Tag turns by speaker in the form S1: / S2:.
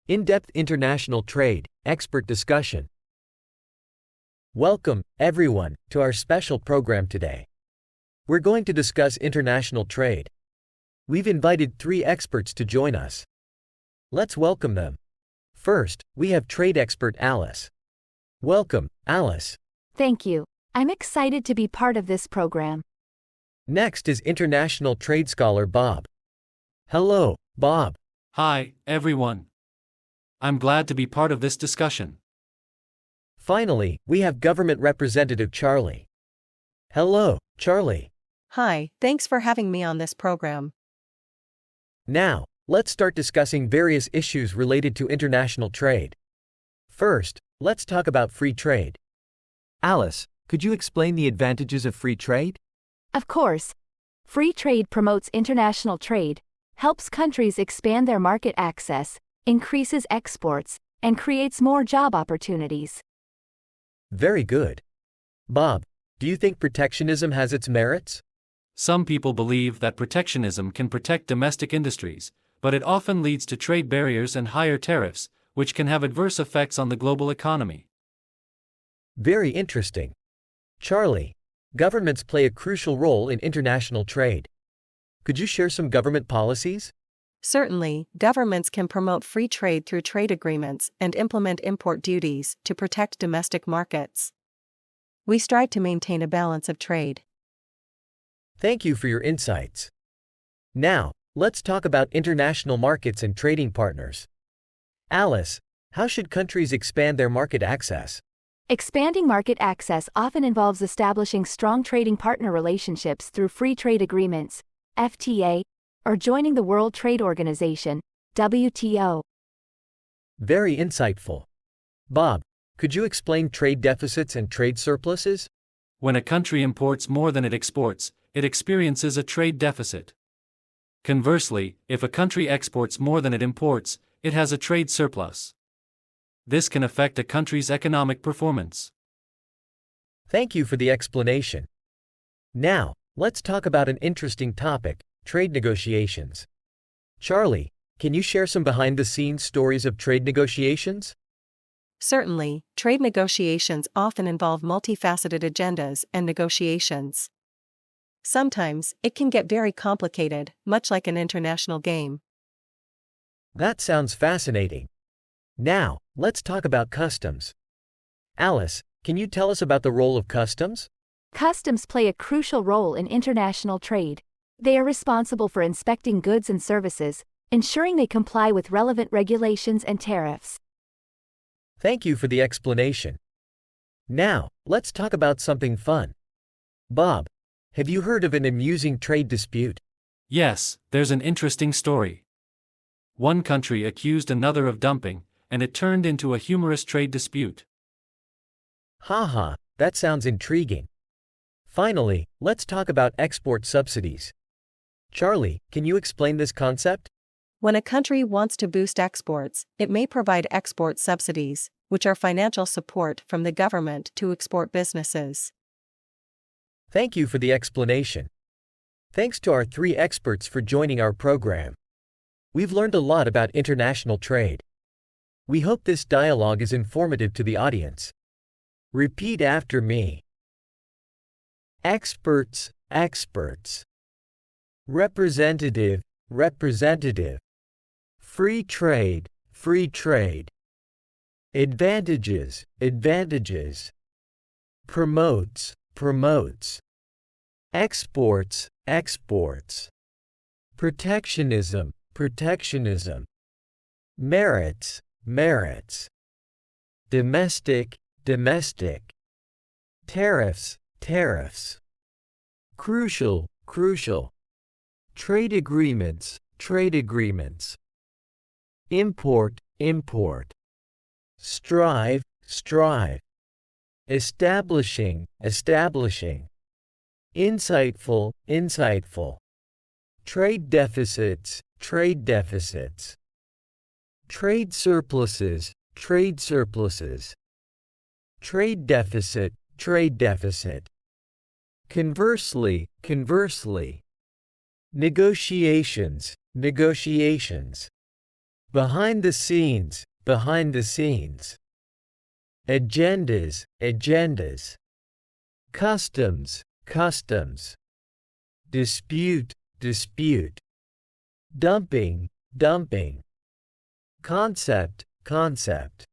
S1: In-depth international trade, expert discussion. Welcome, everyone, to our special program today. We're going to discuss international trade. We've invited 3 experts to join us. Let's welcome them. First, we have trade expert Alice. Welcome, Alice.
S2: Thank you. I'm excited to be part of this program.
S1: Next is international trade scholar Bob. Hello, Bob.
S3: Hi, everyone. I'm glad to be part of this discussion.
S1: Finally, we have government representative Charlie. Hello, Charlie.
S4: Hi, thanks for having me on this program.
S1: Now, let's start discussing various issues related to international trade. First, let's talk about free trade. Alice, could you explain the advantages of free trade?
S2: Of course. Free trade promotes international trade, helps countries expand their market access, increases exports, and creates more job opportunities.
S1: Very good. Bob, do you think protectionism has its merits?
S3: Some people believe that protectionism can protect domestic industries, but it often leads to trade barriers and higher tariffs, which can have adverse effects on the global economy.
S1: Very interesting. Charlie, governments play a crucial role in international trade. Could you share some government policies?
S4: Certainly, governments can promote free trade through trade agreements and implement import duties to protect domestic markets. We strive to maintain a balance of trade.
S1: Thank you for your insights. Now, let's talk about international markets and trading partners. Alice, how should countries expand their market access?
S2: Expanding market access often involves establishing strong trading partner relationships through free trade agreements, FTA, or joining the World Trade Organization, WTO.
S1: Very insightful. Bob, could you explain trade deficits and trade surpluses?
S3: When a country imports more than it exports, it experiences a trade deficit. Conversely, if a country exports more than it imports, it has a trade surplus. This can affect a country's economic performance.
S1: Thank you for the explanation. Now, let's talk about an interesting topic, trade negotiations. Charlie, can you share some behind-the-scenes stories of trade negotiations?
S4: Certainly, trade negotiations often involve multifaceted agendas and negotiations. Sometimes, it can get very complicated, much like an international game.
S1: That sounds fascinating. Now, let's talk about customs. Alice, can you tell us about the role of customs?
S2: Customs play a crucial role in international trade. They are responsible for inspecting goods and services, ensuring they comply with relevant regulations and tariffs.
S1: Thank you for the explanation. Now, let's talk about something fun. Bob, have you heard of an amusing trade dispute?
S3: Yes, there's an interesting story. One country accused another of dumping, and it turned into a humorous trade dispute.
S1: Haha, that sounds intriguing. Finally, let's talk about export subsidies. Charlie, can you explain this concept?
S4: When a country wants to boost exports, it may provide export subsidies, which are financial support from the government to export businesses.
S1: Thank you for the explanation. Thanks to our 3 experts for joining our program. We've learned a lot about international trade. We hope this dialogue is informative to the audience. Repeat after me. Experts, experts. Representative, representative. Free trade, free trade. Advantages, advantages. Promotes, promotes. Exports, exports. Protectionism, protectionism. Merits, merits. Domestic, domestic. Tariffs, tariffs. Crucial, crucial. Trade agreements, trade agreements. Import, import. Strive, strive. Establishing, establishing. Insightful, insightful. Trade deficits, trade deficits. Trade surpluses, trade surpluses. Trade deficit, trade deficit. Conversely, conversely. Negotiations, negotiations. behind the scenes, behind the scenes. Agendas, agendas. Customs, customs. Dispute, dispute. Dumping, dumping. Concept, concept.